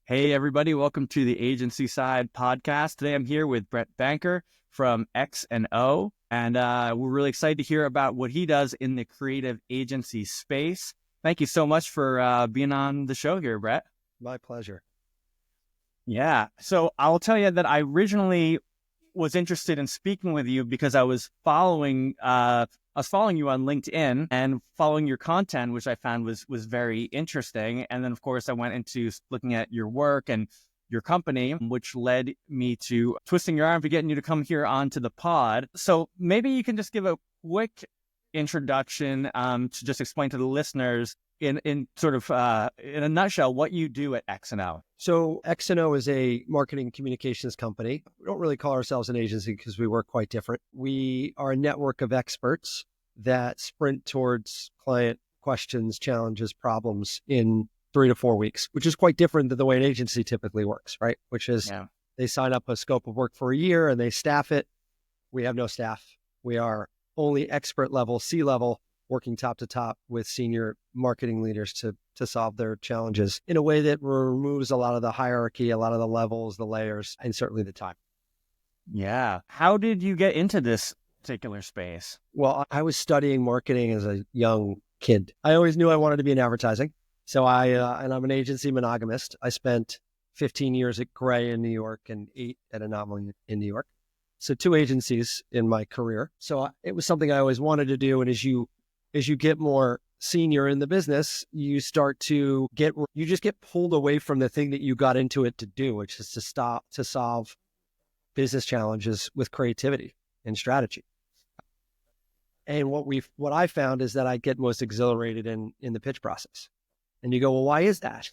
Hey, everybody. Welcome to the Agency Side podcast. Today I'm here with Brett Banker from X&O, and we're really excited to hear about what he does in the creative agency space. Thank you so much for being on the show here, Brett. My pleasure. Yeah. So I'll tell you that I originally was interested in speaking with you because I was following you on LinkedIn and following your content, which I found was very interesting. And then, of course, I went into looking at your work and your company, which led me to twisting your arm to getting you to come here onto the pod. So maybe you can just give a quick introduction to just explain to the listeners in a nutshell what you do at X&O. So X&O is a marketing communications company. We don't really call ourselves an agency because we work quite different. We are a network of experts that sprint towards client questions, challenges, problems in 3 to 4 weeks, which is quite different than the way an agency typically works, right? Which is They sign up a scope of work for a year and they staff it. We have no staff. We are only expert level, C-level, working top to top with senior marketing leaders to solve their challenges in a way that removes a lot of the hierarchy, a lot of the levels, the layers, and certainly the time. Yeah. How did you get into this particular space? Well, I was studying marketing as a young kid. I always knew I wanted to be in advertising. So and I'm an agency monogamist. I spent 15 years at Gray in New York and 8 at Anomaly in New York. So 2 agencies in my career. So it was something I always wanted to do. And as you get more senior in the business, you just get pulled away from the thing that you got into it to do, which is to solve business challenges with creativity and strategy. And what I found is that I get most exhilarated in the pitch process. And you go, well, why is that?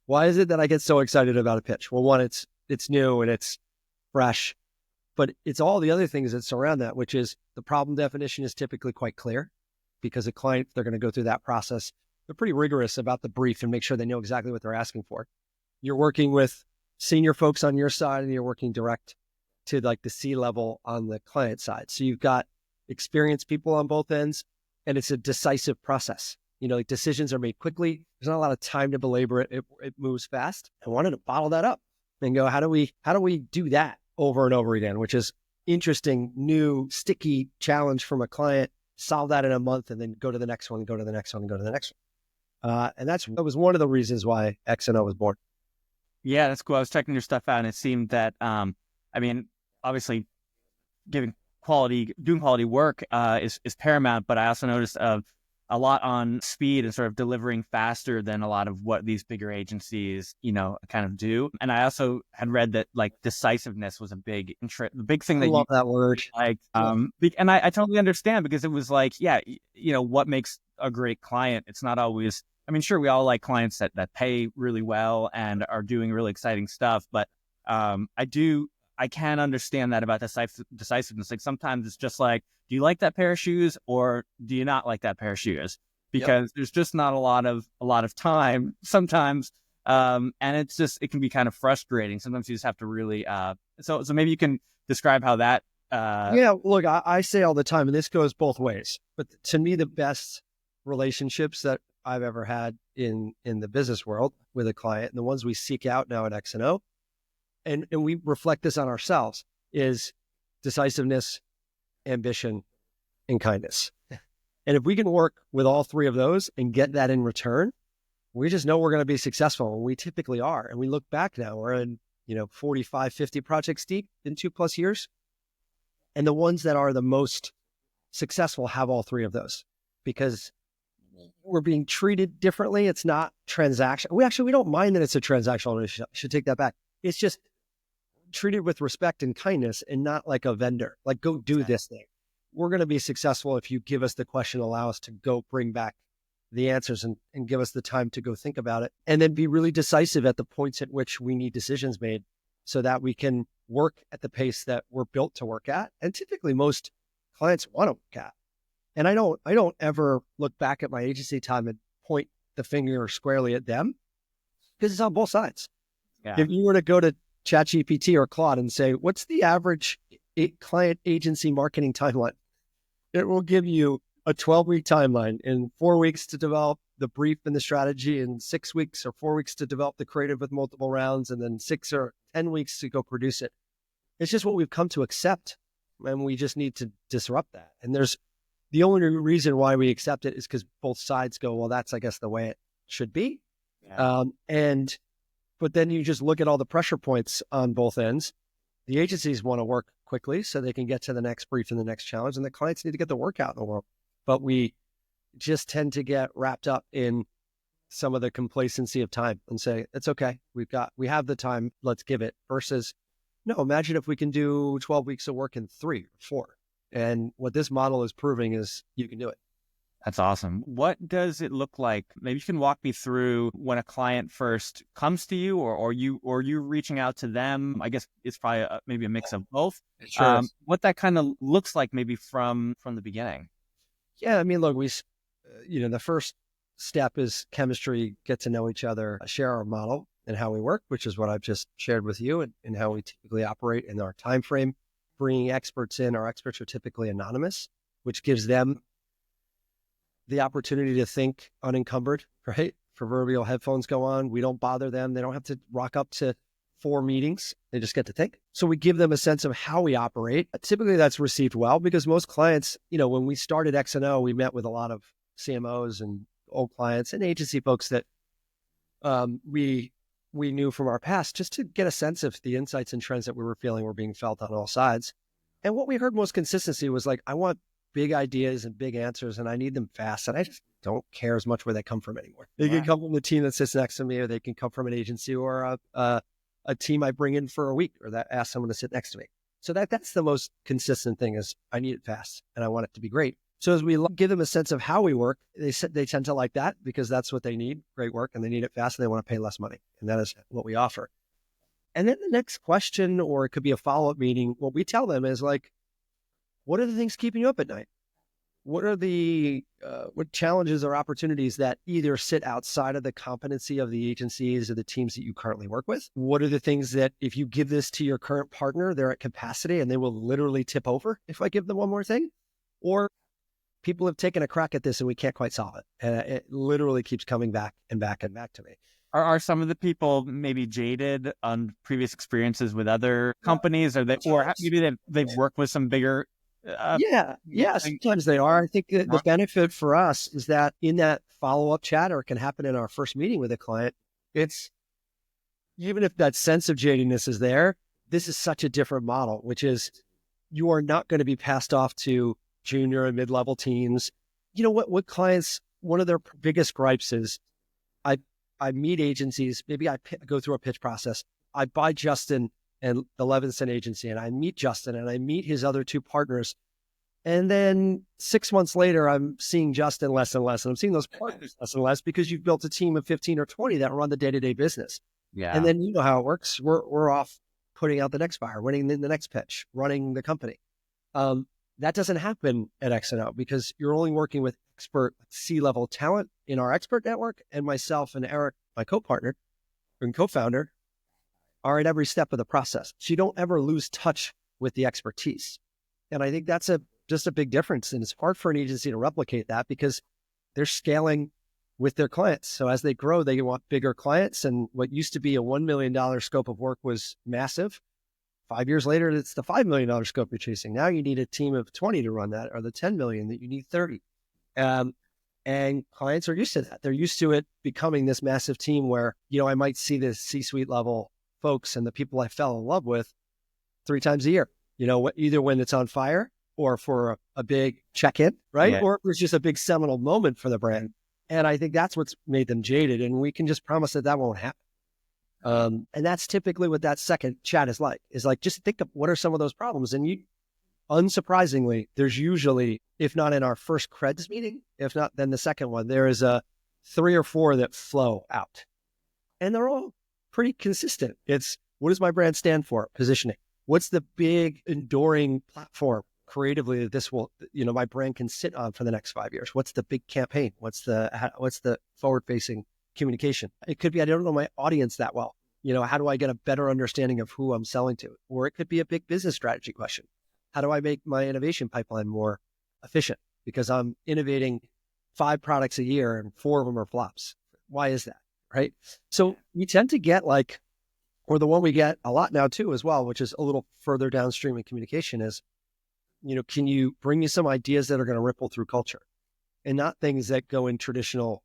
Why is it that I get so excited about a pitch? Well, one, it's new and it's fresh, but it's all the other things that surround that, which is the problem definition is typically quite clear. Because a client, they're going to go through that process. They're pretty rigorous about the brief and make sure they know exactly what they're asking for. You're working with senior folks on your side and you're working direct to like the C-level on the client side. So you've got experienced people on both ends and it's a decisive process. Like decisions are made quickly. There's not a lot of time to belabor it. It moves fast. I wanted to bottle that up and go, how do we do that over and over again, which is interesting, new, sticky challenge from a client. Solve that in a month and then go to the next one, go to the next one, and go to the next one. And that was one of the reasons why X&O was born. Yeah, that's cool. I was checking your stuff out and it seemed that, obviously doing quality work is paramount, but I also noticed a lot on speed and sort of delivering faster than a lot of what these bigger agencies, kind of do. And I also had read that like decisiveness was a big thing that I love that word. And I totally understand because it was like, what makes a great client? It's not always, sure, we all like clients that pay really well and are doing really exciting stuff, but I can understand that about decisiveness. Like sometimes it's just like, do you like that pair of shoes or do you not like that pair of shoes? Because there's just not a lot of time sometimes. And it can be kind of frustrating. Sometimes you just have to really, so maybe you can describe how that. Look, I say all the time, and this goes both ways, but to me, the best relationships that I've ever had in the business world with a client, and the ones we seek out now at X&O, and we reflect this on ourselves, is decisiveness, ambition, and kindness. And if we can work with all 3 of those and get that in return, we just know we're going to be successful. And we typically are. And we look back now, we're in, 45, 50 projects deep in 2+ years. And the ones that are the most successful have all 3 of those because we're being treated differently. It's not transactional. We don't mind that it's a transactional initiative. I should take that back. It's just treated with respect and kindness and not like a vendor, like go do this thing. We're going to be successful if you give us the question, allow us to go bring back the answers and give us the time to go think about it. And then be really decisive at the points at which we need decisions made so that we can work at the pace that we're built to work at. And typically most clients want to work at. And I don't ever look back at my agency time and point the finger squarely at them because it's on both sides. Yeah. If you were to go to ChatGPT or Claude and say, what's the average client agency marketing timeline? It will give you a 12-week timeline, in 4 weeks to develop the brief and the strategy, in 6 weeks or 4 weeks to develop the creative with multiple rounds, and then 6 or 10 weeks to go produce it. It's just what we've come to accept, and we just need to disrupt that. And there's the only reason why we accept it is because both sides go, well, that's, I guess, the way it should be. Yeah. But then you just look at all the pressure points on both ends. The agencies want to work quickly so they can get to the next brief and the next challenge, and the clients need to get the work out in the world. But we just tend to get wrapped up in some of the complacency of time and say, it's okay. We have the time. Let's give it. Versus, no, imagine if we can do 12 weeks of work in 3 or 4. And what this model is proving is you can do it. That's awesome. What does it look like? Maybe you can walk me through when a client first comes to you, or you reaching out to them. I guess it's probably maybe a mix of both. Sure. What that kind of looks like maybe from the beginning. Yeah, I mean, look, the first step is chemistry, get to know each other, share our model and how we work, which is what I've just shared with you, and how we typically operate in our time frame. Bringing experts in, our experts are typically anonymous, which gives them the opportunity to think unencumbered, right? Proverbial headphones go on. We don't bother them. They don't have to rock up to 4 meetings. They just get to think. So we give them a sense of how we operate. Typically that's received well, because most clients, when we started X&O, we met with a lot of CMOs and old clients and agency folks that we knew from our past, just to get a sense of the insights and trends that we were feeling were being felt on all sides. And what we heard most consistency was like, I want big ideas and big answers, and I need them fast. And I just don't care as much where they come from anymore. They can come from the team that sits next to me, or they can come from an agency or a team I bring in for a week, or that asks someone to sit next to me. So that's the most consistent thing, is I need it fast and I want it to be great. So as we give them a sense of how we work, they tend to like that, because that's what they need, great work, and they need it fast, and they want to pay less money. And that is what we offer. And then the next question, or it could be a follow-up meeting, what we tell them is like, what are the things keeping you up at night? What are the what challenges or opportunities that either sit outside of the competency of the agencies or the teams that you currently work with? What are the things that if you give this to your current partner, they're at capacity and they will literally tip over if I give them one more thing? Or people have taken a crack at this and we can't quite solve it. And it literally keeps coming back and back and back to me. Are some of the people maybe jaded on previous experiences with other companies, or maybe they've worked with some bigger? Sometimes they are. I think that the benefit for us is that in that follow-up chat, or it can happen in our first meeting with a client, it's, even if that sense of jadedness is there, this is such a different model, which is you are not going to be passed off to junior and mid-level teams. You know what clients, one of their biggest gripes is, I meet agencies, maybe I go through a pitch process. I buy Justin and the Levinson agency, and I meet Justin and I meet his other 2 partners. And then 6 months later, I'm seeing Justin less and less, and I'm seeing those partners less and less, because you've built a team of 15 or 20 that run the day-to-day business. Yeah. And then you know how it works. We're off putting out the next fire, winning the next pitch, running the company. That doesn't happen at X&O, because you're only working with expert C-level talent in our expert network, and myself and Eric, my co-partner and co-founder, are at every step of the process. So you don't ever lose touch with the expertise. And I think that's just a big difference. And it's hard for an agency to replicate that, because they're scaling with their clients. So as they grow, they want bigger clients. And what used to be a $1 million scope of work was massive. 5 years later, it's the $5 million scope you're chasing. Now you need a team of 20 to run that, or the 10 million that you need 30. And clients are used to that. They're used to it becoming this massive team where, I might see the C-suite level folks and the people I fell in love with 3 times a year, either when it's on fire, or for a big check-in, right? Yeah. Or it was just a big seminal moment for the brand. And I think that's what's made them jaded. And we can just promise that won't happen. And that's typically what that second chat is like, just think of what are some of those problems. And unsurprisingly, there's usually, if not in our first creds meeting, if not then the second one, there is 3 or 4 that flow out. And they're all pretty consistent. It's, what does my brand stand for? Positioning. What's the big enduring platform creatively that this will, my brand can sit on for the next 5 years? What's the big campaign? What's the forward-facing communication? It could be, I don't know my audience that well. How do I get a better understanding of who I'm selling to? Or it could be a big business strategy question. How do I make my innovation pipeline more efficient? because I'm innovating 5 products a year and 4 of them are flops. Why is that? Right. So we tend to get like, or the one we get a lot now too, as well, which is a little further downstream in communication is, can you bring me some ideas that are going to ripple through culture and not things that go in traditional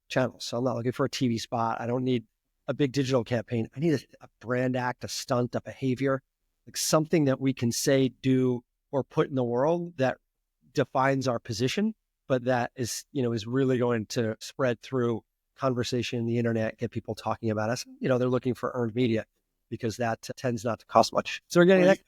channels? So I'm not looking for a TV spot. I don't need a big digital campaign. I need a brand act, a stunt, a behavior, like something that we can say, do, or put in the world that defines our position, but that is really going to spread through conversation, the internet, get people talking about us. They're looking for earned media because that tends not to cost much. So we're getting that.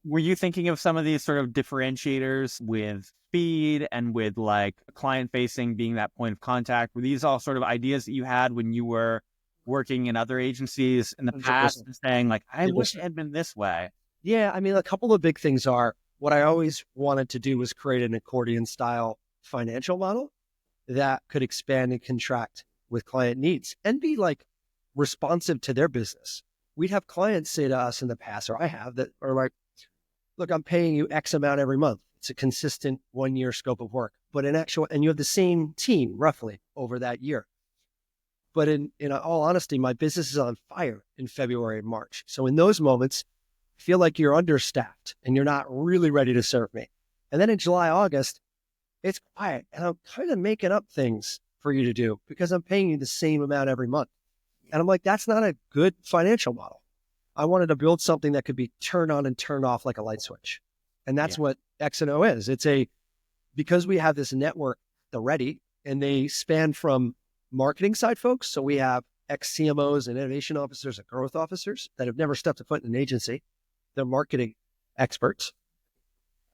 Were you thinking of some of these sort of differentiators with speed and with like client facing being that point of contact? Were these all sort of ideas that you had when you were working in other agencies in the 100%. past and saying like, I wish it had been this way? Yeah. I mean, a couple of big things are, what I always wanted to do was create an accordion style financial model that could expand and contract with client needs and be like responsive to their business. We'd have clients say to us in the past, or I have, that are like, look, I'm paying you X amount every month. It's a consistent 1-year scope of work, but in actual, and you have the same team roughly over that year. But in all honesty, my business is on fire in February and March. So in those moments, I feel like you're understaffed and you're not really ready to serve me. And then in July, August, it's quiet and I'm kind of making up things for you to do because I'm paying you the same amount every month. And I'm like, that's not a good financial model. I wanted to build something that could be turned on and turned off like a light switch. And that's what X&O is. Because we have this network already, and they span from marketing side folks. So we have ex-CMOs and innovation officers and growth officers that have never stepped a foot in an agency. They're marketing experts.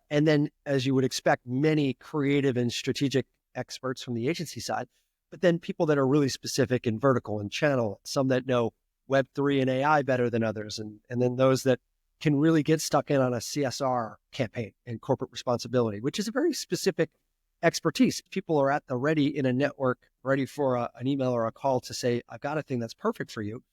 And then, as you would expect, many creative and strategic experts from the agency side, but then people that are really specific in vertical and channel, some that know Web3 and AI better than others, and then those that can really get stuck in on a CSR campaign and corporate responsibility, which is a very specific expertise. People are at the ready in a network, ready for an email or a call to say, I've got a thing that's perfect for you.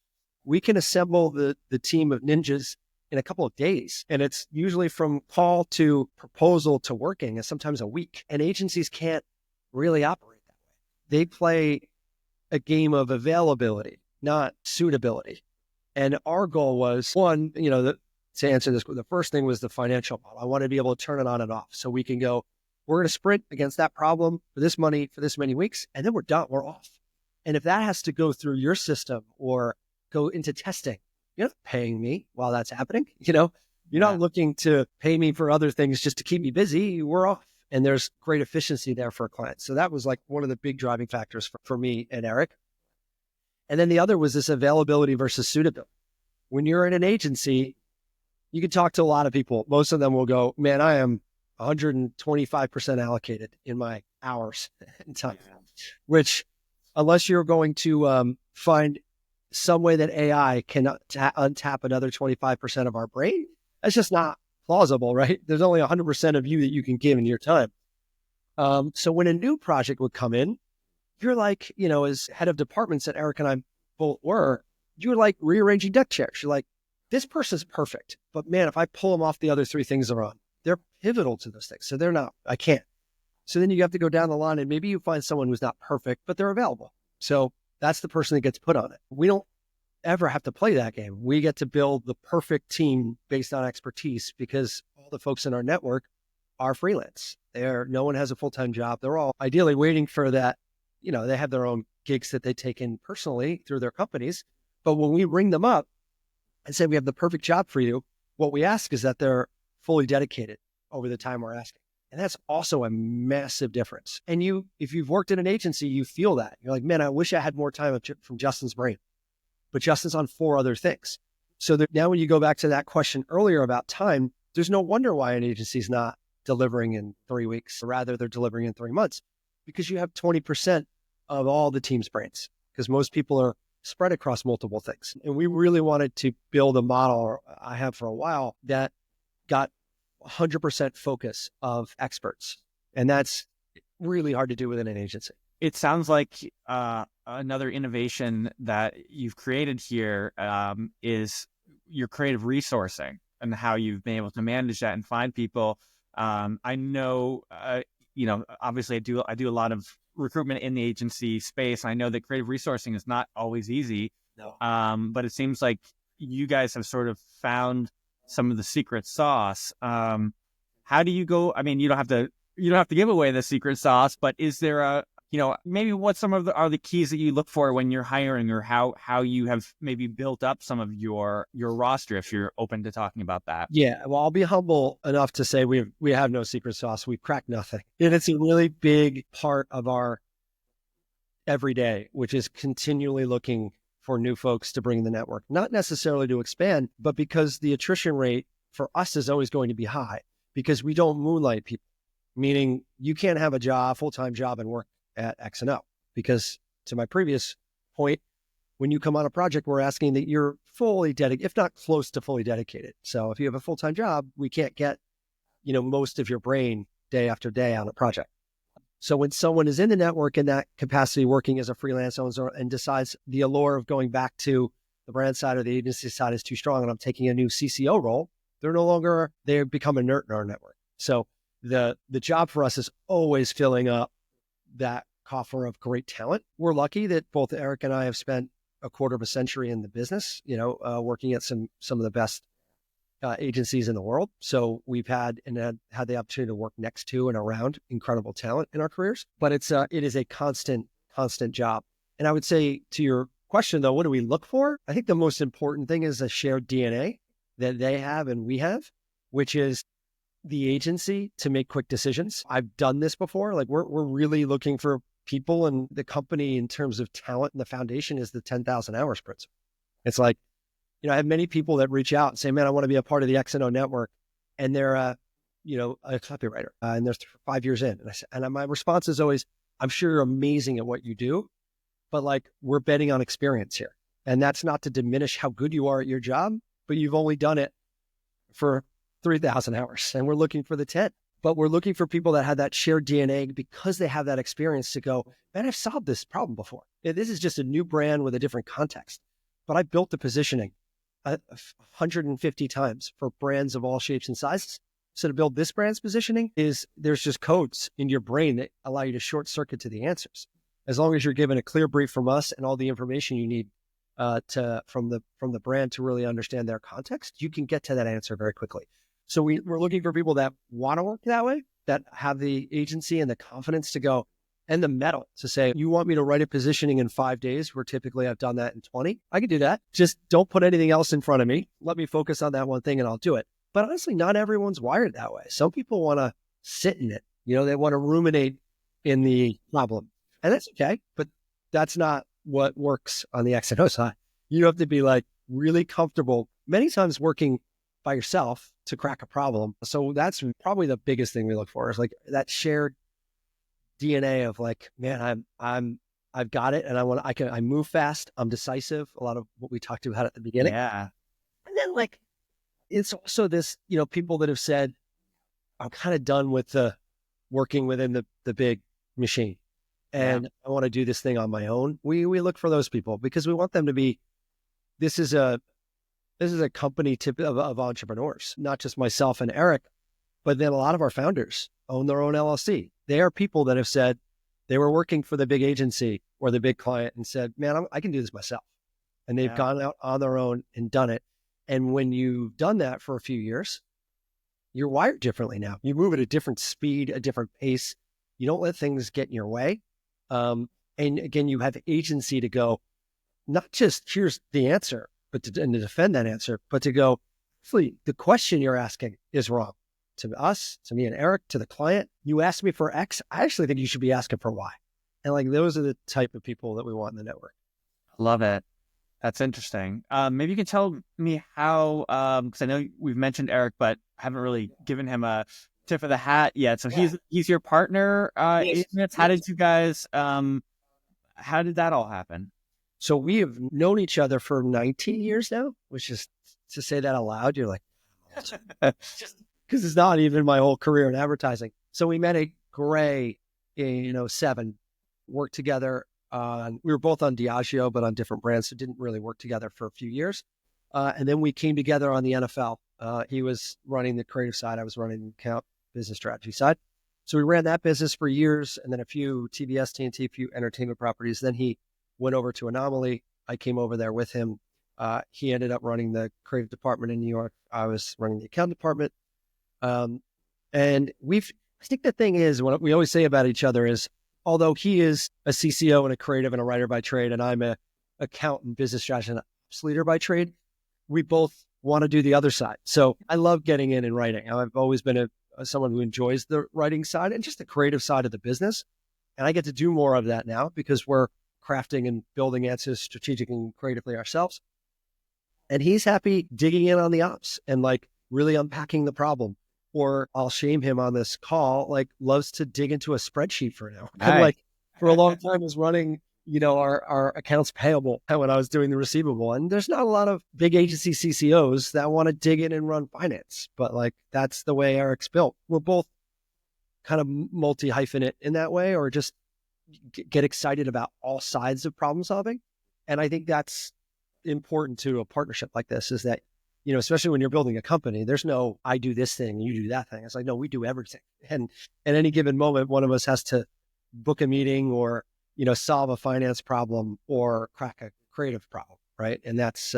We can assemble the team of ninjas in a couple of days. And it's usually from call to proposal to working, and sometimes a week. And agencies can't really operate that way. They play a game of availability, not suitability. And our goal was, one, to answer this, the first thing was the financial model. I want to be able to turn it on and off so we can go, we're going to sprint against that problem for this money for this many weeks, and then we're done, we're off. And if that has to go through your system or go into testing, you're not paying me while that's happening. You're not looking to pay me for other things just to keep me busy. We're off. And there's great efficiency there for a client. So that was like one of the big driving factors for me and Eric. And then the other was this availability versus suitability. When you're in an agency, you can talk to a lot of people. Most of them will go, man, I am 125% allocated in my hours and time, which unless you're going to find some way that AI can untap another 25% of our brain, that's just not plausible, right? There's only 100% of you that you can give in your time. So when a new project would come in, you're like, as head of departments that Eric and I both were, you're like rearranging deck chairs. You're like, this person's perfect, but man, if I pull them off the other 3 things they're on, they're pivotal to those things. So they're not, I can't. So then you have to go down the line and maybe you find someone who's not perfect, but they're available. So that's the person that gets put on it. We don't ever have to play that game. We get to build the perfect team based on expertise because all the folks in our network are freelance. No one has a full-time job. They're all ideally waiting for that. They have their own gigs that they take in personally through their companies. But when we ring them up and say, we have the perfect job for you, what we ask is that they're fully dedicated over the time we're asking. And that's also a massive difference. And if you've worked in an agency, you feel that. You're like, man, I wish I had more time from Justin's brain. But Justin's on 4 other things. So now when you go back to that question earlier about time, there's no wonder why an agency is not delivering in 3 weeks. Rather, they're delivering in 3 months because you have 20% of all the team's brains because most people are spread across multiple things. And we really wanted to build a model, I have for a while, that got 100% focus of experts. And that's really hard to do within an agency. It sounds like another innovation that you've created here is your creative resourcing and how you've been able to manage that and find people. I know obviously I do a lot of recruitment in the agency space. I know that creative resourcing is not always easy. No. But it seems like you guys have sort of found some of the secret sauce. How do you go? I mean, you don't have to give away the secret sauce, but is there maybe what some of are the keys that you look for when you're hiring, or how you have maybe built up some of your roster, if you're open to talking about that? Yeah, well, I'll be humble enough to say we have no secret sauce. We've cracked nothing. And it's a really big part of our everyday, which is continually looking for new folks to bring in the network, not necessarily to expand, but because the attrition rate for us is always going to be high because we don't moonlight people, meaning you can't have a full-time job and work at X&O, because to my previous point, when you come on a project, we're asking that you're fully dedicated, if not close to fully dedicated. So if you have a full-time job, we can't get, most of your brain day after day on a project. So when someone is in the network in that capacity, working as a freelance owner, and decides the allure of going back to the brand side or the agency side is too strong, and I'm taking a new CCO role, they become inert in our network. So the job for us is always filling up that coffer of great talent. We're lucky that both Eric and I have spent a quarter of a century in the business, working at some of the best agencies in the world. So we've had the opportunity to work next to and around incredible talent in our careers, but it is a constant job. And I would say, to your question though, what do we look for? I think the most important thing is a shared DNA that they have and we have, which is the agency to make quick decisions. I've done this before. Like we're really looking for people, and the company in terms of talent and the foundation is the 10,000 hours principle. It's like, I have many people that reach out and say, man, I want to be a part of the X&O network. And they're a copywriter and they're 5 years in. And my response is always, I'm sure you're amazing at what you do, but like, we're betting on experience here. And that's not to diminish how good you are at your job, but you've only done it for 3,000 hours and we're looking for the 10. But we're looking for people that have that shared DNA because they have that experience to go, man, I've solved this problem before. This is just a new brand with a different context. But I built the positioning 150 times for brands of all shapes and sizes. So to build this brand's positioning there's just codes in your brain that allow you to short circuit to the answers. As long as you're given a clear brief from us and all the information you need from the brand to really understand their context, you can get to that answer very quickly. So we're looking for people that want to work that way, that have the agency and the confidence to go, and the mettle to say, you want me to write a positioning in 5 days, where typically I've done that in 20. I can do that. Just don't put anything else in front of me. Let me focus on that one thing and I'll do it. But honestly, not everyone's wired that way. Some people want to sit in it. They want to ruminate in the problem. And that's okay, but that's not what works on the X&O side. You have to be like really comfortable, many times working by yourself to crack a problem. So that's probably the biggest thing we look for, is like that shared DNA of like, man, I've got it, and I move fast. I'm decisive. A lot of what we talked about at the beginning. Yeah. And then like, it's also this, people that have said, I'm kind of done with the working within the big machine and I want to do this thing on my own. We look for those people because we want them to be, this is a company of entrepreneurs, not just myself and Eric, but then a lot of our founders own their own LLC. They are people that have said they were working for the big agency or the big client and said, man, I can do this myself. And they've gone out on their own and done it. And when you've done that for a few years, you're wired differently now. You move at a different speed, a different pace. You don't let things get in your way. And again, you have agency to go, not just here's the answer, but to defend that answer, but to go, actually, the question you're asking is wrong. To us, to me and Eric, to the client, you asked me for X. I actually think you should be asking for Y. And like, those are the type of people that we want in the network. Love it. That's interesting. Maybe you can tell me how, because I know we've mentioned Eric, but I haven't really given him a tip of the hat yet. So he's your partner. Yes. How did you guys, how did that all happen? So we have known each other for 19 years now, which is, to say that aloud, you're like, just because it's not even my whole career in advertising. So we met at Gray in 07, worked together. We were both on Diageo, but on different brands, so didn't really work together for a few years. And then we came together on the NFL. He was running the creative side. I was running the account business strategy side. So we ran that business for years, and then a few TBS, TNT, a few entertainment properties. Then he went over to Anomaly. I came over there with him. He ended up running the creative department in New York. I was running the account department. And I think the thing is, what we always say about each other is, although he is a CCO and a creative and a writer by trade, and I'm a accountant, business strategist, and ops leader by trade, we both want to do the other side. So I love getting in and writing. I've always been someone who enjoys the writing side and just the creative side of the business. And I get to do more of that now because we're crafting and building answers strategically and creatively ourselves. And he's happy digging in on the ops and like really unpacking the problem. Or I'll shame him on this call, like loves to dig into a spreadsheet for now. And like for a long time was running, our accounts payable when I was doing the receivable. And there's not a lot of big agency CCOs that want to dig in and run finance, but like that's the way Eric's built. We're both kind of multi-hyphenate in that way, or just get excited about all sides of problem solving. And I think that's important to a partnership like this, is that, especially when you're building a company, there's no, I do this thing, you do that thing. It's like, no, we do everything. And at any given moment, one of us has to book a meeting or, solve a finance problem or crack a creative problem. Right. And that's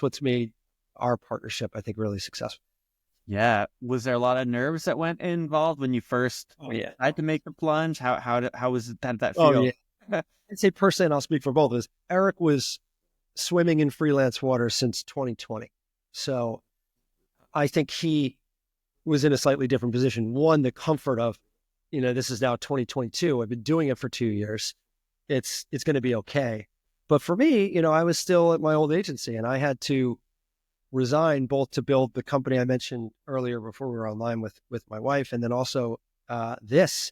what's made our partnership, I think, really successful. Yeah. Was there a lot of nerves that went involved when you first had to make the plunge? How was it, that feel? Oh, yeah. I'd say personally, and I'll speak for both of us, Eric was swimming in freelance water since 2020. So I think he was in a slightly different position. One, the comfort of, this is now 2022. I've been doing it for 2 years. It's going to be okay. But for me, I was still at my old agency and I had to resign both to build the company I mentioned earlier before we were online with my wife, and then also this.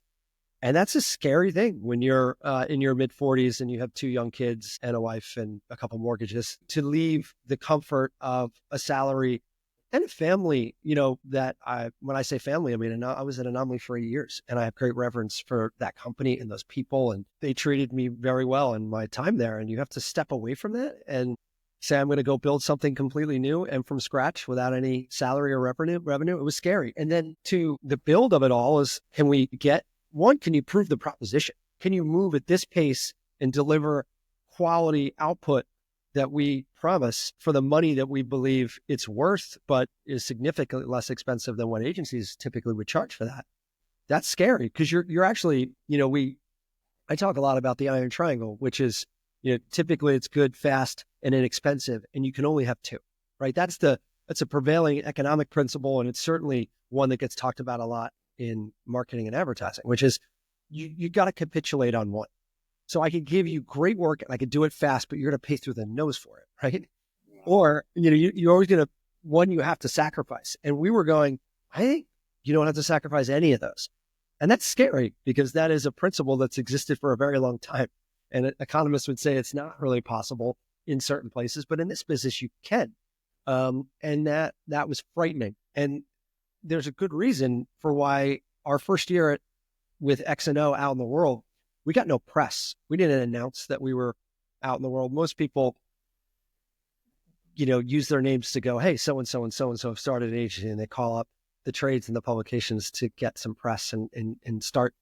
And that's a scary thing when you're in your mid 40s and you have 2 young kids and a wife and a couple mortgages, to leave the comfort of a salary and a family, when I say family, I mean, I was at Anomaly for 8 years and I have great reverence for that company and those people. And they treated me very well in my time there. And you have to step away from that and say, I'm going to go build something completely new and from scratch without any salary or revenue. It was scary. And then to the build of it all is, can you prove the proposition? Can you move at this pace and deliver quality output that we promise for the money that we believe it's worth, but is significantly less expensive than what agencies typically would charge for that? That's scary because you're actually, I talk a lot about the iron triangle, which is, typically it's good, fast, and inexpensive, and you can only have 2, right? That's a prevailing economic principle, and it's certainly one that gets talked about a lot in marketing and advertising, which is you got to capitulate on one. So I could give you great work and I could do it fast, but you're going to pay through the nose for it, right? Or, you're always going to, one, you have to sacrifice. And we were going, I think you don't have to sacrifice any of those. And that's scary because that is a principle that's existed for a very long time. And economists would say it's not really possible in certain places, but in this business you can. And that was frightening. And there's a good reason for why our first year with X&O out in the world, we got no press. We didn't announce that we were out in the world. Most people, use their names to go, hey, so-and-so and so-and-so have started an agency, and they call up the trades and the publications to get some press and start,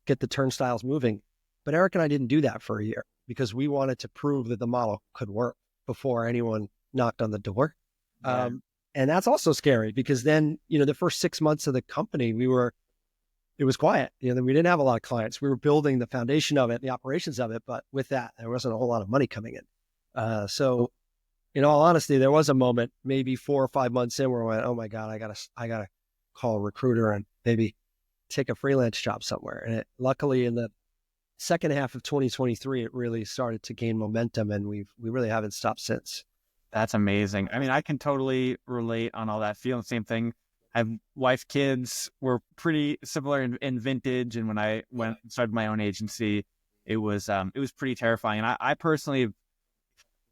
get the turnstiles moving. But Eric and I didn't do that for a year because we wanted to prove that the model could work before anyone knocked on the door. Yeah. And that's also scary because then, the first 6 months of the company, it was quiet. We didn't have a lot of clients. We were building the foundation of it, the operations of it, but with that, there wasn't a whole lot of money coming in. So in all honesty, there was a moment, maybe 4 or 5 months in, where I went, oh my God, I gotta call a recruiter and maybe take a freelance job somewhere. And luckily in the second half of 2023, it really started to gain momentum, and we really haven't stopped since. That's amazing. I mean, I can totally relate on all that feeling. Same thing. I have wife, kids. We're pretty similar in vintage. And when I started my own agency, it was pretty terrifying. And I personally,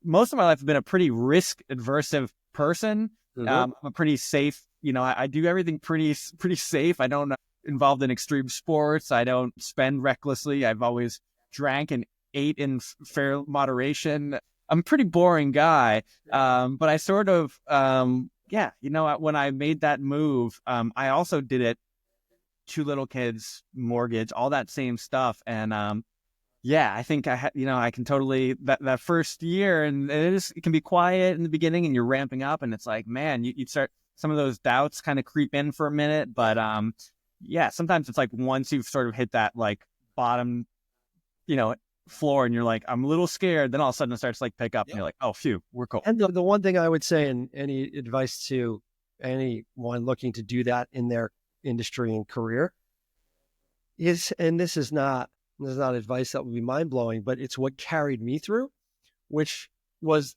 most of my life, have been a pretty risk adverse person. Mm-hmm. I'm a pretty safe, I do everything pretty safe. I don't involved in extreme sports. I don't spend recklessly. I've always drank and ate in fair moderation. I'm a pretty boring guy. But I sort of, when I made that move, I also did it 2 little kids, mortgage, all that same stuff. And yeah, I think I can totally that first year, and it can be quiet in the beginning, and you're ramping up, and it's like, man, you start some of those doubts kind of creep in for a minute, but yeah, sometimes it's like once you've sort of hit that like bottom, floor, and you're like, I'm a little scared, then all of a sudden it starts like pick up, and you're like, oh, phew, we're cool. And the one thing I would say, and any advice to anyone looking to do that in their industry and career is, and this is not advice that would be mind blowing, but it's what carried me through, which was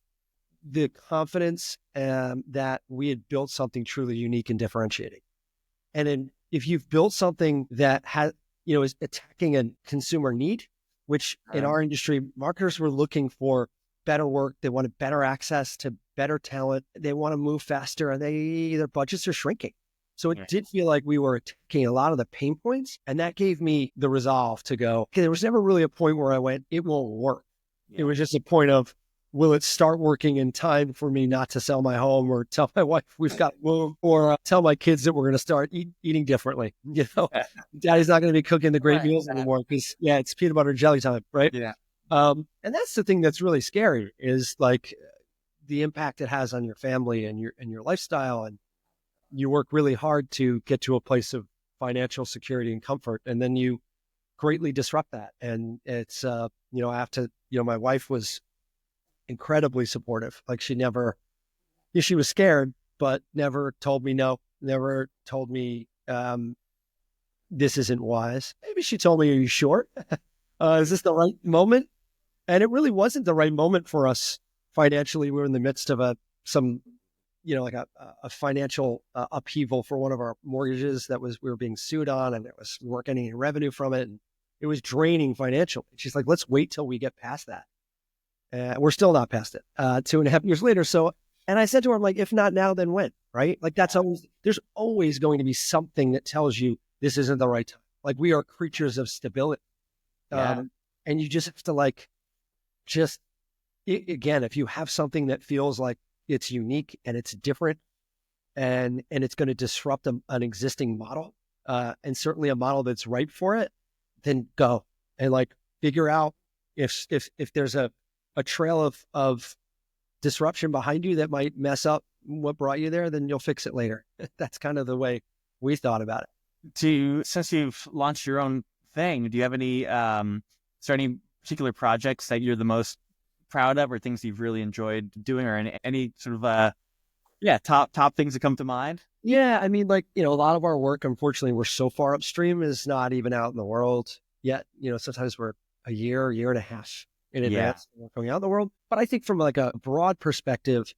the confidence that we had built something truly unique and differentiating. And if you've built something that has, is attacking a consumer need, which in our industry, marketers were looking for better work. They wanted better access to better talent. They want to move faster, and their budgets are shrinking. So it did feel like we were attacking a lot of the pain points. And that gave me the resolve to go, okay, there was never really a point where I went, it won't work. It was just a point of, will it start working in time for me not to sell my home, or tell my wife we've got to move, or tell my kids that we're going to start eating differently? Daddy's not going to be cooking the great meals anymore because it's peanut butter and jelly time, right? Yeah. And that's the thing that's really scary, is like the impact it has on your family and your lifestyle. And you work really hard to get to a place of financial security and comfort, and then you greatly disrupt that. And it's my wife was incredibly supportive. Like she was scared, but never told me no, never told me this isn't wise. Maybe she told me, are you sure? Is this the right moment? And it really wasn't the right moment for us financially. We were in the midst of a financial upheaval for one of our mortgages we were being sued on, and we weren't getting any revenue from it. And it was draining financially. She's like, let's wait till we get past that. We're still not past it 2.5 years later. So, and I said to her, I'm like, if not now, then when, right? Like there's always going to be something that tells you this isn't the right time. Like we are creatures of stability. And you just have to again, if you have something that feels like it's unique and it's different and it's going to disrupt an existing model, and certainly a model that's right for it, then go and figure out if there's a trail of disruption behind you that might mess up what brought you there, then you'll fix it later. That's kind of the way we thought about it. Since you've launched your own thing, do you have is there any particular projects that you're the most proud of, or things you've really enjoyed doing, or any sort of top things that come to mind? Yeah, I mean, a lot of our work, unfortunately, we're so far upstream, is not even out in the world yet. Sometimes we're a year and a half in advance going out in the world. But I think from a broad perspective,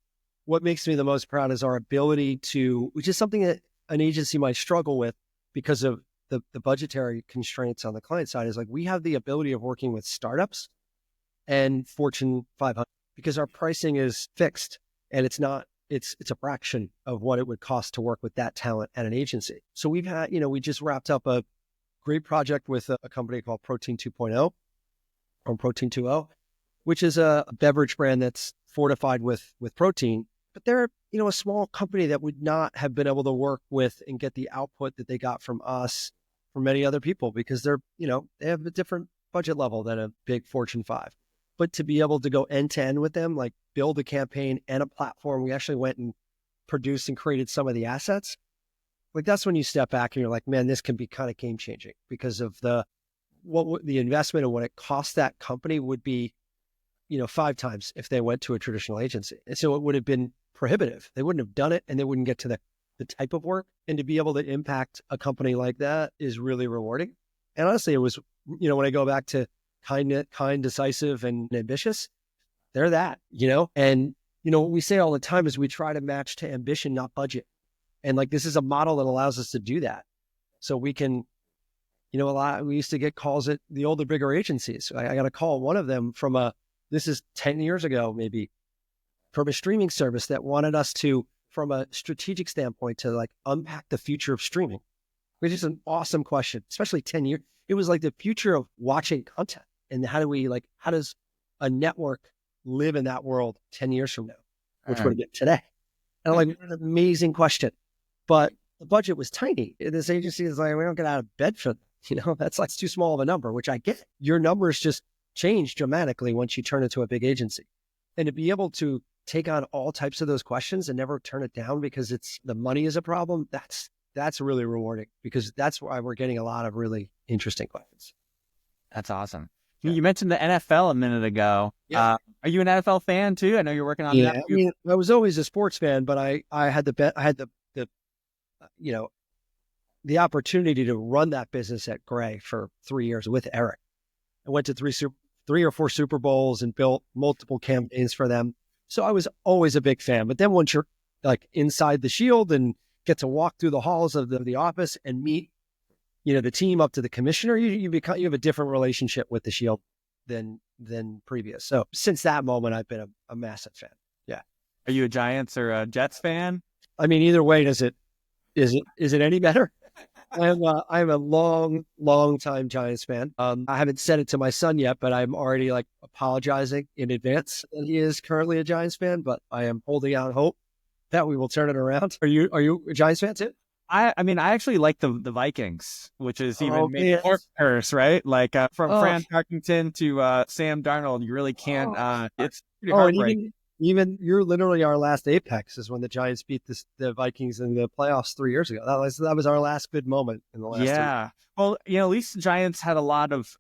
what makes me the most proud is our ability to, which is something that an agency might struggle with because of the budgetary constraints on the client side, is we have the ability of working with startups and Fortune 500 because our pricing is fixed, and it's a fraction of what it would cost to work with that talent at an agency. So we've had, we just wrapped up a great project with a company called Protein 2.0 or Protein 2.0, which is a beverage brand that's fortified with protein, but they're, a small company that would not have been able to work with and get the output that they got from us, from many other people, because they're, they have a different budget level than a big Fortune 5. But to be able to go end to end with them, build a campaign and a platform, we actually went and produced and created some of the assets. That's when you step back and you're like, man, this can be kind of game changing, because of the investment and what it cost that company would be, 5 times if they went to a traditional agency. And so it would have been prohibitive. They wouldn't have done it, and they wouldn't get to the type of work. And to be able to impact a company like that is really rewarding. And honestly, it was, when I go back to kind, decisive, and ambitious, they're that, and, what we say all the time is we try to match to ambition, not budget. And this is a model that allows us to do that. So we can, we used to get calls at the older, bigger agencies. I got a call, one of them this is 10 years ago, maybe, from a streaming service that wanted us to, from a strategic standpoint, to unpack the future of streaming, which is an awesome question, especially 10 years. It was the future of watching content. And how does a network live in that world 10 years from now, which would have been today? And what an amazing question. But the budget was tiny. This agency is like, we don't get out of bed for that. That's like too small of a number, which I get. Your numbers just change dramatically once you turn into a big agency. And to be able to take on all types of those questions and never turn it down because the money is a problem, that's really rewarding, because that's why we're getting a lot of really interesting questions. That's awesome. You mentioned the NFL a minute ago. Yeah. Are you an NFL fan too? I know you're working on Yeah, that. I mean, I was always a sports fan, but I had the opportunity to run that business at Gray for 3 years with Eric. I went to three or four Super Bowls and built multiple campaigns for them. So I was always a big fan. But then once you're like inside the Shield and get to walk through the halls of the office and meet, the team up to the commissioner, you have a different relationship with the Shield than previous. So since that moment, I've been a massive fan. Yeah. Are you a Giants or a Jets fan? I mean, either way, is it any better? I'm a long time Giants fan. I haven't said it to my son yet, but I'm already like apologizing in advance that he is currently a Giants fan, but I am holding out hope that we will turn it around. Are you a Giants fan too? I mean, I actually like the Vikings, which is even more curse, right? Like from Fran Tarkington to Sam Darnold, you really can't. It's pretty heartbreaking. Even you're literally our last apex is when the Giants beat the Vikings in the playoffs 3 years ago. That was our last good moment in the last. Yeah. Well, at least the Giants had a lot of,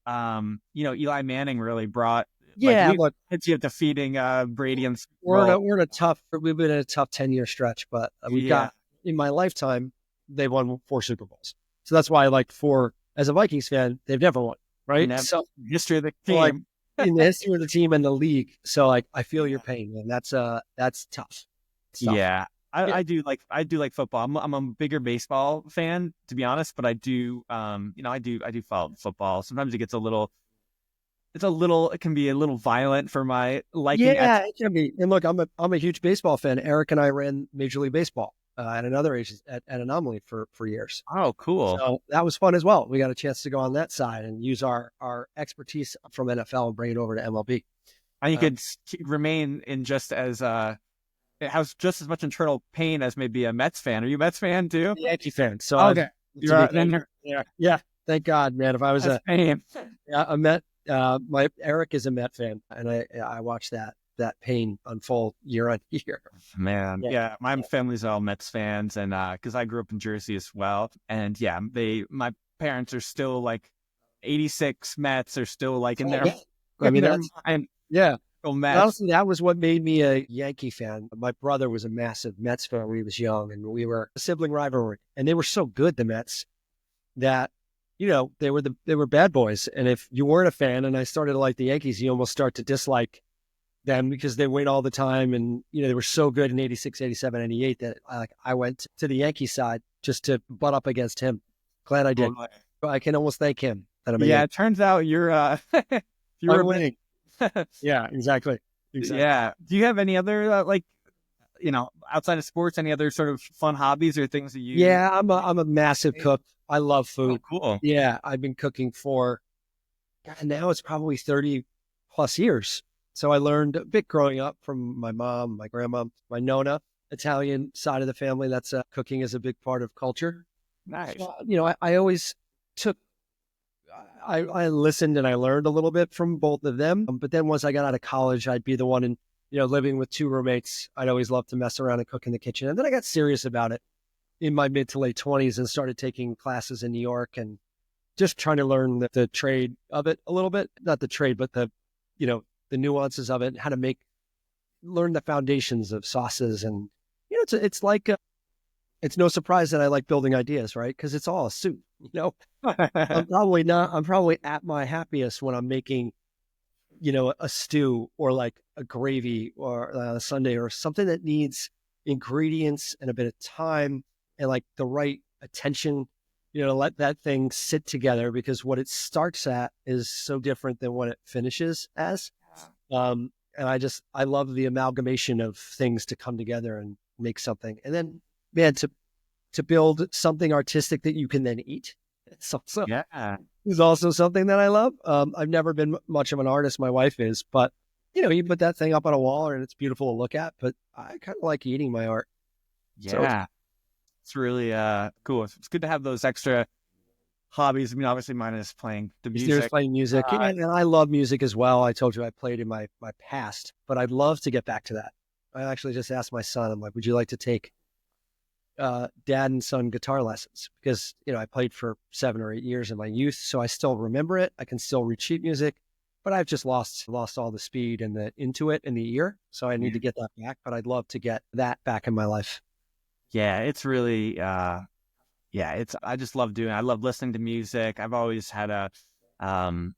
Eli Manning really brought. Yeah, look, you have defeating Brady and we've been in a tough 10-year stretch, but we've got in my lifetime they won 4 Super Bowls. So that's why as a Vikings fan, they've never won, right? So history of the team. In the history of the team and the league. So I feel your pain, and that's tough. Yeah. I do like football. I'm a bigger baseball fan, to be honest, but I do I do follow football. Sometimes it can be a little violent for my liking. Yeah, it can be. And look, I'm a huge baseball fan. Eric and I ran Major League Baseball at another age at Anomaly for years. Oh, cool. So that was fun as well. We got a chance to go on that side and use our expertise from NFL and bring it over to MLB. And you could remain in just as it has just as much internal pain as maybe a Mets fan. Are you a Mets fan too? Yankee fan. So okay, yeah. Thank God, man. If I was a Met, my Eric is a Met fan, and I watched that pain unfold year on year. Man, yeah, my family's all Mets fans, and because I grew up in Jersey as well, and my parents are still like 86 Mets are still like in their. Yeah. Honestly, that was what made me a Yankee fan. My brother was a massive Mets fan when he was young, and we were a sibling rivalry. And they were so good, the Mets, that they were bad boys. And if you weren't a fan, and I started to like the Yankees, you almost start to dislike them because they win all the time. And they were so good in 86, 87, 88 that I went to the Yankee side just to butt up against him. Glad I did. Totally. I can almost thank him. It turns out you're winning. Yeah, exactly. Yeah. Do you have any other outside of sports, any other sort of fun hobbies or things that you? Yeah, I'm a massive cook. I love food. Oh, cool. Yeah, I've been cooking for now it's probably 30 plus years. So I learned a bit growing up from my mom, my grandma, my Nonna, Italian side of the family. That's cooking is a big part of culture. Nice. So, I always I listened and I learned a little bit from both of them. But then once I got out of college, I'd be the one in, living with 2 roommates. I'd always love to mess around and cook in the kitchen. And then I got serious about it in my mid to late 20s and started taking classes in New York and just trying to learn the trade of it a little bit. Not the trade, but the nuances of it, how to learn the foundations of sauces. And, it's like, it's no surprise that I like building ideas, right? Because it's all a soup, I'm probably at my happiest when I'm making, a stew or like a gravy or a sundae or something that needs ingredients and a bit of time and like the right attention, to let that thing sit together, because what it starts at is so different than what it finishes as. And I love the amalgamation of things to come together and make something. And then, man, to build something artistic that you can then eat. It's also something that I love. I've never been much of an artist. My wife is, but you put that thing up on a wall and it's beautiful to look at, but I kind of like eating my art. Yeah. It's really cool. It's good to have those extra hobbies. I mean, obviously mine is playing the You're just music. playing music. Uh, And I love music as well. I told you I played in my past, but I'd love to get back to that. I actually just asked my son, I'm like, would you like to take dad and son guitar lessons? Because, I played for 7 or 8 years in my youth, so I still remember it. I can still read sheet music, but I've just lost all the speed and the into it in the ear. So I need to get that back, but I'd love to get that back in my life. yeah, it's really I just love doing it. I love listening to music. Um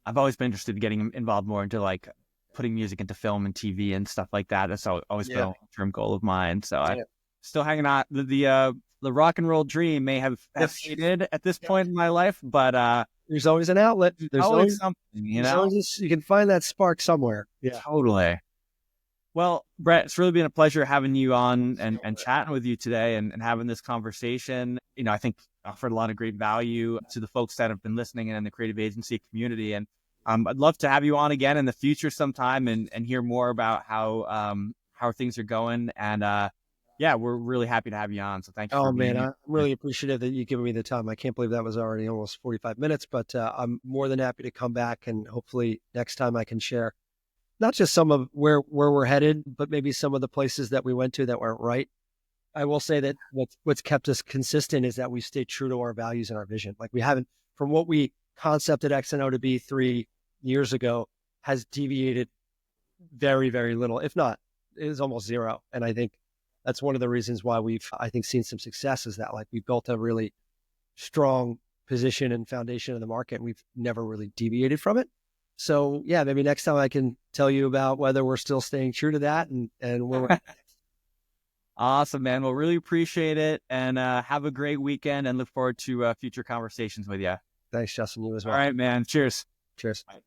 I've always been interested in getting involved more into like putting music into film and TV and stuff like that. That's always been a Yeah. long-term goal of mine. So I Yeah. still hanging on. The rock and roll dream may have faded at this point in my life, but There's always an outlet. there's always something, There's always you can find that spark somewhere. Yeah. Totally. Well, Brett, it's really been a pleasure having you on and chatting with you today and having this conversation. I think offered a lot of great value to the folks that have been listening and in the creative agency community. And I'd love to have you on again in the future sometime and hear more about how things are going. And yeah, we're really happy to have you on. So thank you Oh for man, being here. I'm really appreciative that you've given me the time. I can't believe that was already almost 45 minutes, but I'm more than happy to come back, and hopefully next time I can share not just some of where we're headed, but maybe some of the places that we went to that weren't right. I will say that what's kept us consistent is that we stay true to our values and our vision. Like we haven't, from what we concepted X and O to be 3 years ago, has deviated very, very little. If not, it is almost zero. And I think that's one of the reasons why I think, seen some success is that like we've built a really strong position and foundation in the market, and we've never really deviated from it. So yeah, maybe next time I can tell you about whether we're still staying true to that and where we're Awesome, man. Well, really appreciate it, and have a great weekend and look forward to future conversations with you. Thanks, Justin. You as well. All right, man. Cheers. Cheers. Bye.